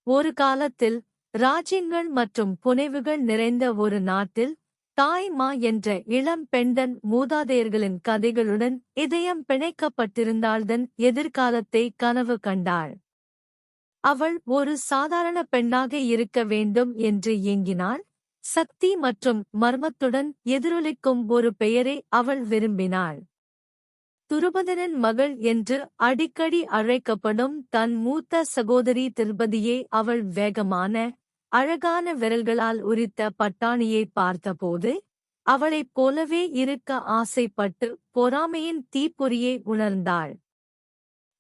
ஒரு காலத்தில் ராஜ்யங்கள் மற்றும் புனைவுகள் நிறைந்த ஒரு நாட்டில் தாய் மா என்ற இளம் பெண்டன் மூதாதையர்களின் கதைகளுடன் இதயம் பிணைக்கப்பட்டிருந்தாள்தன் எதிர்காலத்தை கனவு கண்டாள். அவள் ஒரு சாதாரண பெண்ணாக இருக்க வேண்டும் என்று ஏங்கினாள். சக்தி மற்றும் மர்மத்துடன் எதிரொலிக்கும் ஒரு பெயரை அவள் விரும்பினாள். துருபதனின் மகள் என்று அடிக்கடி அழைக்கப்படும் தன் மூத்த சகோதரி திருபதியை அவள் வேகமான, அழகான விரல்களால் உரித்த பட்டாணியை பார்த்தபோது அவளைப் போலவே இருக்க ஆசைப்பட்டு பொறாமையின் தீப்பொறியை உணர்ந்தாள்.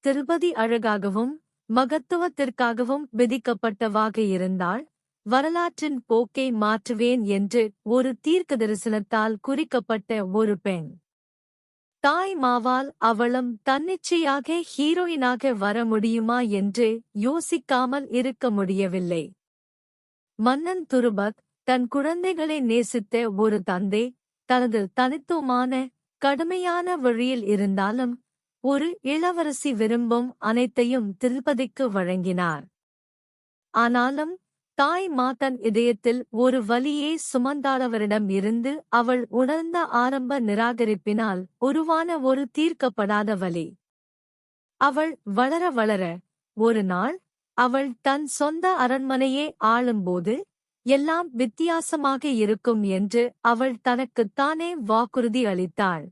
திருபதி அழகாகவும் மகத்துவத்திற்காகவும் விதிக்கப்பட்டவாக இருந்தாள். வரலாற்றின் போக்கை மாற்றுவேன் என்று ஒரு தீர்க்கதரிசனத்தால் குறிக்கப்பட்ட ஒரு பெண். தாய் மாவால் அவளும் தன்னிச்சையாக ஹீரோயினாக வர முடியுமா என்று யோசிக்காமல் இருக்க முடியவில்லை. மன்னன் துருபத் தன் குழந்தைகளை நேசித்த ஒரு தந்தை தனது தனித்துவமான கடுமையான வழியில் இருந்தாலும் ஒரு இளவரசி விரும்பும் அனைத்தையும் திருப்பதிக்கு வழங்கினார். ஆனாலும் தாய் மா தன் இதயத்தில் ஒரு வலியை சுமந்தாளவரிடம் இருந்து அவள் உணர்ந்த ஆரம்ப நிராகரிப்பினால் உருவான ஒரு தீர்க்கப்படாத வலி. அவள் வளர வளர ஒரு நாள் அவள் தன் சொந்த அரண்மனையை ஆளும்போது எல்லாம் வித்தியாசமாக இருக்கும் என்று அவள் தனக்குத்தானே வாக்குறுதி அளித்தாள்.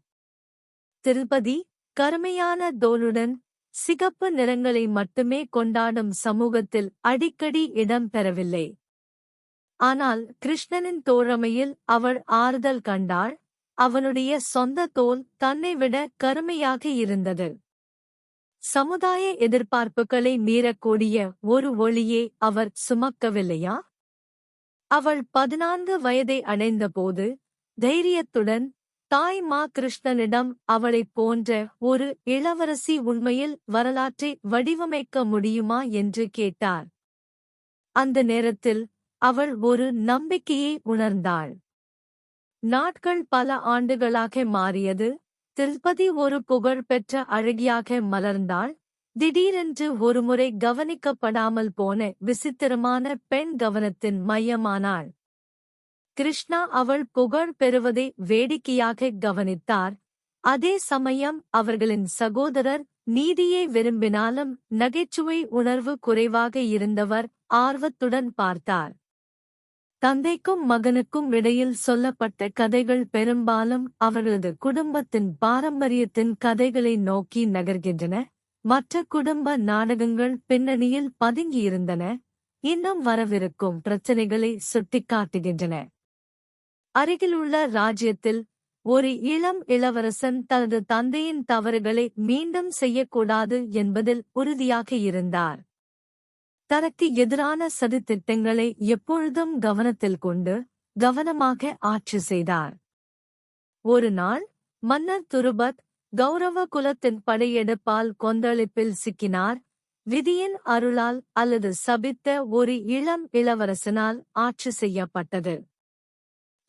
திருப்பதி கருமையான தோலுடன் சிகப்பு நிறங்களை மட்டுமே கொண்டாடும் சமூகத்தில் அடிக்கடி இடம் பெறவில்லை. ஆனால் கிருஷ்ணனின் தோழமையில் அவள் ஆறுதல் கண்டாள். அவனுடைய சொந்த தோல் தன்னை விட கருமையாக இருந்தது. சமுதாய எதிர்பார்ப்புகளை மீறக்கூடிய ஒரு ஒளியை அவர் சுமக்கவில்லையா? அவள் 14 வயதை அடைந்தபோது தைரியத்துடன் தாய் மா கிருஷ்ணனிடம் அவளைப் போன்ற ஒரு இளவரசி உண்மையில் வரலாற்றை வடிவமைக்க முடியுமா என்று கேட்டார். அந்த நேரத்தில் அவள் ஒரு நம்பிக்கையை உணர்ந்தாள். நாட்கள் பல ஆண்டுகளாக மாறியது. திருப்பதி ஒரு புகழ்பெற்ற அழகியாக மலர்ந்தாள். திடீரென்று ஒருமுறை கவனிக்கப்படாமல் போன விசித்திரமான பெண் கவனத்தின் மையமானாள். கிருஷ்ணா அவள் புகழ் பெறுவதை வேடிக்கையாக கவனித்தார். அதே சமயம் அவர்களின் சகோதரர் நீதியை விரும்பினாலும் நகைச்சுவை உணர்வு குறைவாக இருந்தவர் ஆர்வத்துடன் பார்த்தார். தந்தைக்கும் மகனுக்கும் இடையில் சொல்லப்பட்ட கதைகள் பெரும்பாலும் அவர்களது குடும்பத்தின் பாரம்பரியத்தின் கதைகளை நோக்கி நகர்கின்றன. மற்ற குடும்ப நாடகங்கள் பின்னணியில் பதுங்கியிருந்தன, இன்னும் வரவிருக்கும் பிரச்சினைகளை சுட்டிக்காட்டுகின்றன. அருகிலுள்ள ராஜ்யத்தில் ஒரு இளம் இளவரசன் தனது தந்தையின் தவறுகளை மீண்டும் செய்யக்கூடாது என்பதில் உறுதியாக இருந்தார். தனக்கு எதிரான சதித்திட்டங்களை எப்பொழுதும் கவனத்தில் கொண்டு கவனமாக ஆட்சி செய்தார். ஒரு நாள் மன்னர் துருபத் கௌரவ குலத்தின் படையெடுப்பால் கொந்தளிப்பில் சிக்கினார். விதியின் அருளால் அல்லது சபித்த ஒரு இளம் இளவரசனால் ஆட்சி செய்யப்பட்டது.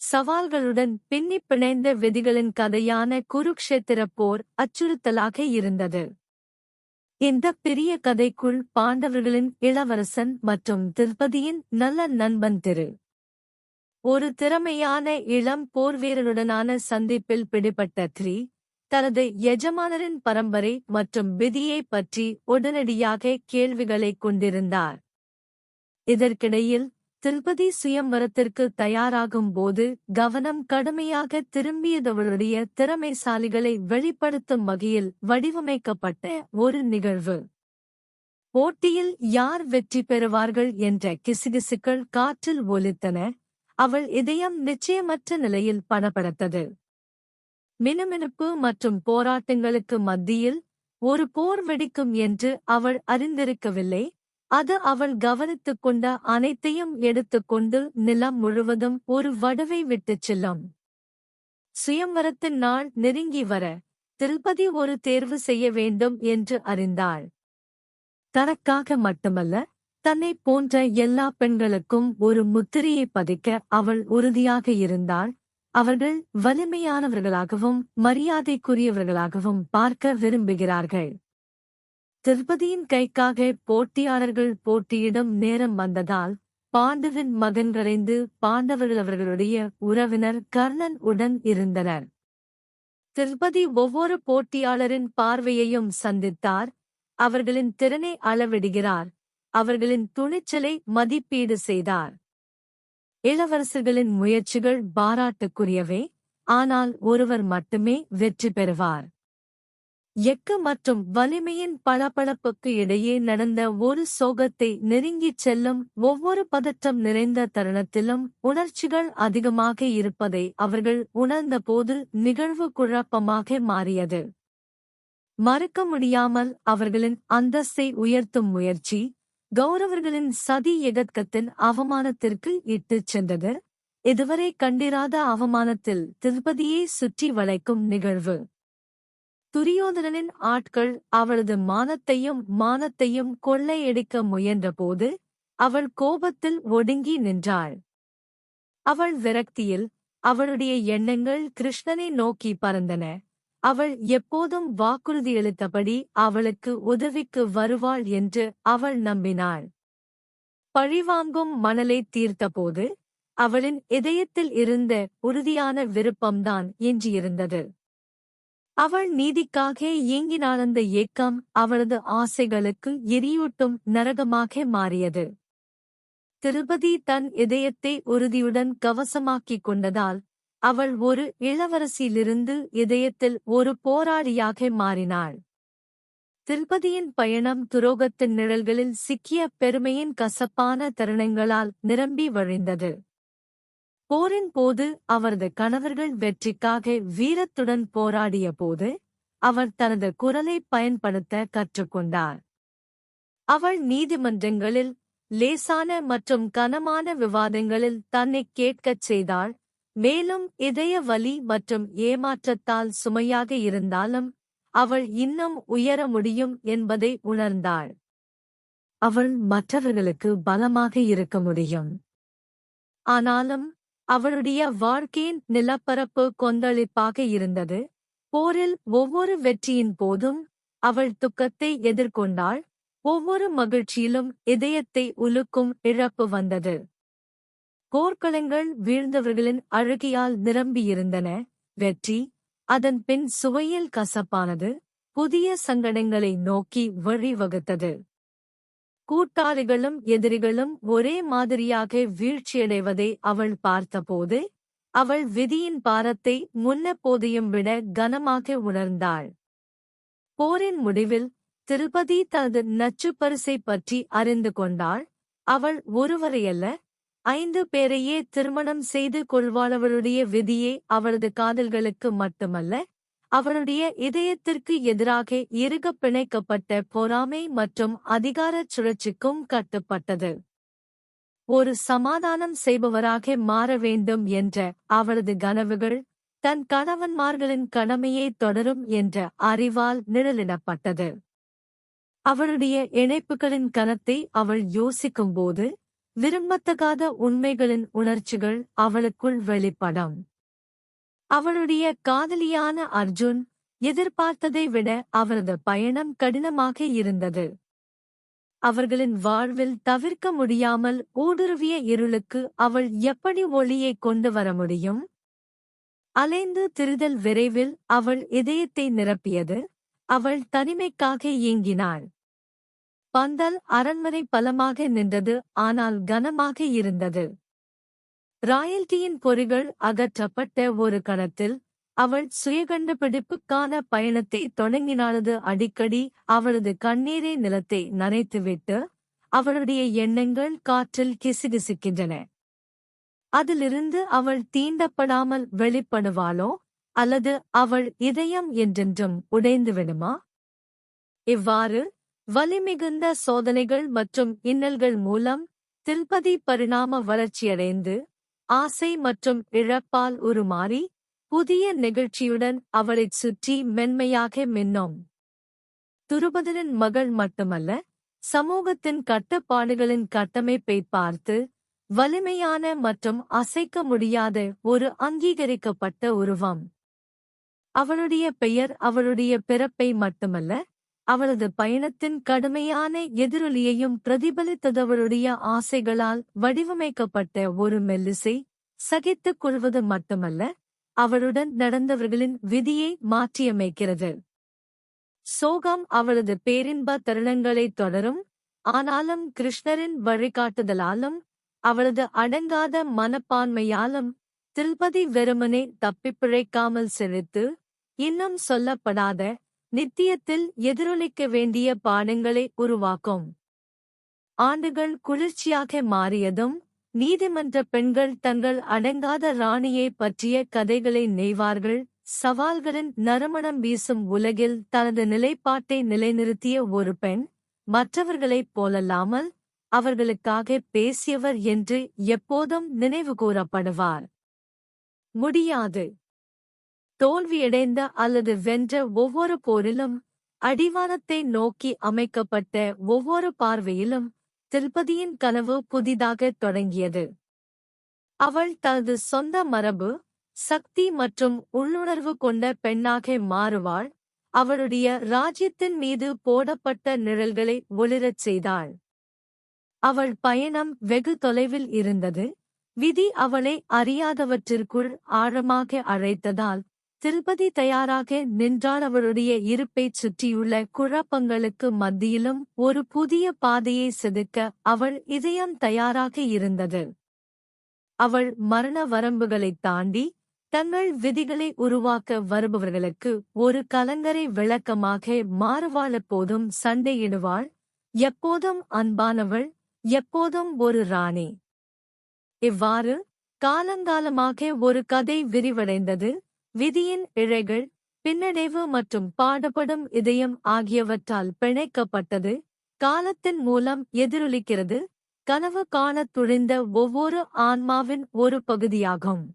சவால்களுடன் பின்னிப் பிணைந்த விதிகளின் கதையான குருக்ஷேத்திர போர் அச்சுறுத்தலாக இருந்தது. இந்த பெரிய கதைக்குள் பாண்டவர்களின் இளவரசன் மற்றும் திருப்பதியின் நல்ல நண்பன் ஒரு திறமையான இளம் போர்வீரனுடனான சந்திப்பில் பிடிபட்ட தனது எஜமானரின் பரம்பரை மற்றும் விதியை பற்றி உடனடியாக கேள்விகளைக் கொண்டிருந்தார். இதற்கிடையில் திருப்பதி சுயம்வரத்திற்கு தயாராகும் போது கவனம் கடுமையாக திரும்பியதவளுடைய திறமைசாலிகளை வெளிப்படுத்தும் வகையில் வடிவமைக்கப்பட்ட ஒரு நிகழ்வு. போட்டியில் யார் வெற்றி பெறுவார்கள் என்ற கிசுகிசுக்கள் காற்றில் ஒலித்தன. அவள் இதயம் நிச்சயமற்ற நிலையில் படபடத்தது. மினுமினுப்பு மற்றும் போராட்டங்களுக்கு மத்தியில் ஒரு போர் வெடிக்கும் என்று அவள் அறிந்திருக்கவில்லை. அது அவள் கவனித்துக் கொண்ட அனைத்தையும் எடுத்துக்கொண்டு நிலம் முழுவதும் ஒரு வடுவை விட்டுச் செல்லும். சுயம்வரத்தின் நாள் நெருங்கி வர திருப்பதி ஒரு தேர்வு செய்ய வேண்டும் என்று அறிந்தாள். தனக்காக மட்டுமல்ல, தன்னை போன்ற எல்லா பெண்களுக்கும் ஒரு முத்திரையை பதிக்க அவள் உறுதியாக இருந்தாள். அவர்கள் வலிமையானவர்களாகவும் மரியாதைக்குரியவர்களாகவும் பார்க்க விரும்புகிறார்கள். திரௌபதியின் கைக்காக போட்டியாளர்கள் போட்டியிடும் நேரம் வந்ததால் பாண்டுவின் மகன்களைந்து பாண்டவர்கள் அவர்களுடைய உறவினர் கர்ணன் உடன் இருந்தனர். திரௌபதி ஒவ்வொரு போட்டியாளரின் பார்வையையும் சந்தித்தார், அவர்களின் திறனை அளவிடுகிறார், அவர்களின் துணிச்சலை மதிப்பீடு செய்தார். இளவரசர்களின் முயற்சிகள் பாராட்டுக்குரியவே, ஆனால் ஒருவர் மட்டுமே வெற்றி பெறுவார். எக்கு மற்றும் வலிமையின் பளபளப்புக்கு இடையே நடந்த ஒரு சோகத்தை நெருங்கிச் செல்லும் ஒவ்வொரு பதற்றம் நிறைந்த தருணத்திலும் உணர்ச்சிகள் அதிகமாக இருப்பதை அவர்கள் உணர்ந்தபோது நிகழ்வு குழப்பமாக மாறியது. மறுக்க முடியாமல் அவர்களின் அந்தஸ்தை உயர்த்தும் முயற்சி கௌரவர்களின் சதி எகத்கத்தின் அவமானத்திற்கு இட்டுச் சென்றது. இதுவரை கண்டிராத அவமானத்தில் திரௌபதியை சுற்றி வளைக்கும் நிகழ்வு. துரியோதனனின் ஆட்கள் அவளது மானத்தையும் கொள்ளையடிக்க முயன்றபோது அவள் கோபத்தில் ஒடுங்கி நின்றாள். அவள் விரக்தியில் அவளுடைய எண்ணங்கள் கிருஷ்ணனை நோக்கி பறந்தன. அவள் எப்போதும் வாக்குறுதியளித்தபடி அவளுக்கு உதவிக்கு வருவாள் என்று அவள் நம்பினாள். பழிவாங்கும் மணலை தீர்த்தபோது அவளின் இதயத்தில் இருந்த உறுதியான விருப்பம்தான் எஞ்சியிருந்தது. அவள் நீதிக்காக ஏங்கினாளந்த ஏக்கம் அவளது ஆசைகளுக்கு எரியூட்டும் நரகமாக மாறியது. திரௌபதி தன் இதயத்தை உறுதியுடன் கவசமாக்கிக் கொண்டதால் அவள் ஒரு இளவரசியிலிருந்து இதயத்தில் ஒரு போராளியாக மாறினாள். திரௌபதியின் பயணம் துரோகத்தின் நிழல்களில் சிக்கிய பெருமையின் கசப்பான தருணங்களால் நிரம்பி வழிந்தது. போரின் போது அவரது கணவர்கள் வெற்றிக்காக வீரத்துடன் போராடிய போது அவர் தனது குரலை பயன்படுத்த கற்றுக்கொண்டார். அவள் நீதிமன்றங்களில் லேசான மற்றும் கனமான விவாதங்களில் தன்னை கேட்கச் செய்தாள். மேலும் இதய வலி மற்றும் ஏமாற்றத்தால் சுமையாக இருந்தாலும் அவள் இன்னும் உயர முடியும் என்பதை உணர்ந்தாள். அவள் மற்றவர்களுக்கு பலமாக இருக்க முடியும். ஆனாலும் அவளுடைய வாழ்க்கையின் நிலப்பரப்பு கொந்தளிப்பாக இருந்தது. போரில் ஒவ்வொரு வெற்றியின் போதும் அவள் துக்கத்தை எதிர்கொண்டாள். ஒவ்வொரு மகிழ்ச்சியிலும் இதயத்தை உலுக்கும் இழப்பு வந்தது. போர்க்களங்கள் வீழ்ந்தவர்களின் அழுகையால் நிரம்பியிருந்தன. வெற்றி அதன் பின் சுவையில் கசப்பானது புதிய சங்கடங்களை நோக்கி வழிவகுத்தது. கூட்டாளிகளும் எதிரிகளும் ஒரே மாதிரியாக வீழ்ச்சியடைவதை அவள் பார்த்தபோது அவள் விதியின் பாரத்தை முன்னெப்போதையும் விட கனமாக உணர்ந்தாள். போரின் முடிவில் திரௌபதி தனது நச்சுப் பரிசை பற்றி அறிந்து கொண்டாள். அவள் ஒருவரையல்ல 5 பேரையே திருமணம் செய்து கொள்வாளவளுடைய விதியே அவளது காதல்களுக்கு மட்டுமல்ல, அவளுடைய இதயத்திற்கு எதிராக இறுகப் பிணைக்கப்பட்ட பொறாமை மற்றும் அதிகாரச் சுழற்சிக்கும் கட்டுப்பட்டது. ஒரு சமாதானம் செய்பவராக மாற வேண்டும் என்ற அவளது கனவுகள் தன் கணவன்மார்களின் கடமையை தொடரும் என்ற அறிவால் நிழலிடப்பட்டது. அவளுடைய இணைப்புகளின் கனத்தை அவள் யோசிக்கும்போது விரும்பத்தகாத உண்மைகளின் உணர்ச்சிகள் அவளுக்குள் வெளிப்படும். அவளுடைய காதலியான அர்ஜுன் எதிர்பார்த்ததை விட அவரது பயணம் கடினமாக இருந்தது. அவர்களின் வாழ்வில் தவிர்க்க முடியாமல் ஊடுருவிய இருளுக்கு அவள் எப்படி ஒளியை கொண்டு வர முடியும்? அலைந்து திரிதல் விரைவில் அவள் இதயத்தை நிரப்பியது. அவள் தனிமைக்காக ஏங்கினாள். பந்தல் அரண்மனை பலமாக நின்றது, ஆனால் கனமாக இருந்தது. ராயல்டியின் பொறிகள் அகற்றப்பட்ட ஒரு கணத்தில் அவள் சுயகண்டுபிடிப்புக்கான பயணத்தை தொடங்கினாளது. அடிக்கடி அவளது கண்ணீரை நிலத்தை நனைத்துவிட்டு அவளுடைய எண்ணங்கள் காற்றில் கிசுகிசுக்கின்றன. அதிலிருந்து அவள் தீண்டப்படாமல் வெளிப்படுவாளோ அல்லது அவள் இதயம் என்றென்றும் உடைந்துவிடுமா? இவ்வாறு வலிமிகுந்த சோதனைகள் மற்றும் இன்னல்கள் மூலம் திரௌபதி பரிணாம வளர்ச்சியடைந்து ஆசை மற்றும் இழப்பால் உருமாறி புதிய நிகழ்ச்சியுடன் அவளைச் சுற்றி மென்மையாக மின்னும். துருபதனின் மகள் மட்டுமல்ல, சமூகத்தின் கட்டுப்பாடுகளின் கட்டமைப்பை பார்த்து வலிமையான மற்றும் அசைக்க முடியாத ஒரு அங்கீகரிக்கப்பட்ட உருவம். அவளுடைய பெயர் அவளுடைய பிறப்பை மட்டுமல்ல, அவளது பயணத்தின் கடுமையான எதிரொலியையும் பிரதிபலித்ததவளுடைய ஆசைகளால் வடிவமைக்கப்பட்ட ஒரு மெல்லிசை, சகித்துக் கொள்வது மட்டுமல்ல, அவளுடன் நடந்தவர்களின் விதியை மாற்றியமைக்கிறது. சோகம் அவளது பேரின்ப தருணங்களைத் தொடரும், ஆனாலும் கிருஷ்ணரின் வழிகாட்டுதலாலும் அவளது அடங்காத மனப்பான்மையாலும் தில்பதி வெறுமனே தப்பிப்பிழைக்காமல் செழித்து, இன்னும் சொல்லப்படாத நித்தியத்தில் எதிரொலிக்க வேண்டிய பாடங்களை உருவாக்கும். ஆண்டுகள் குளிர்ச்சியாக மாறியதும் நீதிமன்ற பெண்கள் தங்கள் அடங்காத ராணியை பற்றிய கதைகளை நெய்வார்கள். சவால்களின் நறுமணம் வீசும் உலகில் தனது நிலைப்பாட்டை நிலைநிறுத்திய ஒரு பெண், மற்றவர்களைப் போலல்லாமல் அவர்களுக்காக பேசியவர் என்று எப்போதும் நினைவுகூரப்படுவார். முடியாது. தோல்வியடைந்த அல்லது வென்ற ஒவ்வொரு போரிலும், அடிவானத்தை நோக்கி அமைக்கப்பட்ட ஒவ்வொரு பார்வையிலும் தில்பதியின் கனவு புதிதாகத் தொடங்கியது. அவள் தனது சொந்த மரபு, சக்தி மற்றும் உள்ளுணர்வு கொண்ட பெண்ணாக மாறுவாள். அவளுடைய ராஜ்யத்தின் மீது போடப்பட்ட நிழல்களை ஒளிரச் செய்தாள். அவள் பயணம் வெகு தொலைவில் இருந்தது. விதி அவளை அறியாதவற்றிற்குள் ஆழமாக அழைத்ததால் தில்பதி தயாராக நின்றாள். அவளுடைய இருப்பைச் சுற்றியுள்ள குழப்பங்களுக்கு மத்தியிலும் ஒரு புதிய பாதையை செதுக்க அவள் இதயம் தயாராக இருந்தது. அவள் மரண வரம்புகளைத் தாண்டி தங்கள் விதிகளை உருவாக்க வருபவர்களுக்கு ஒரு கலங்கரை விளக்கமாக மாறுவாள். எப்போதும் சண்டையிடுவாள், எப்போதும் அன்பானவள், எப்போதும் ஒரு ராணி. இவ்வாறு காலங்காலமாக ஒரு கதை விரிவடைந்தது. விதியின் இழைகள், பின்னடைவு மற்றும் பாடுபடும் இதயம் ஆகியவற்றால் பிணைக்கப்பட்டது. காலத்தின் மூலம் எதிரொலிக்கிறது. கனவு காணத் துணிந்த ஒவ்வொரு ஆன்மாவின் ஒரு பகுதியாகும்.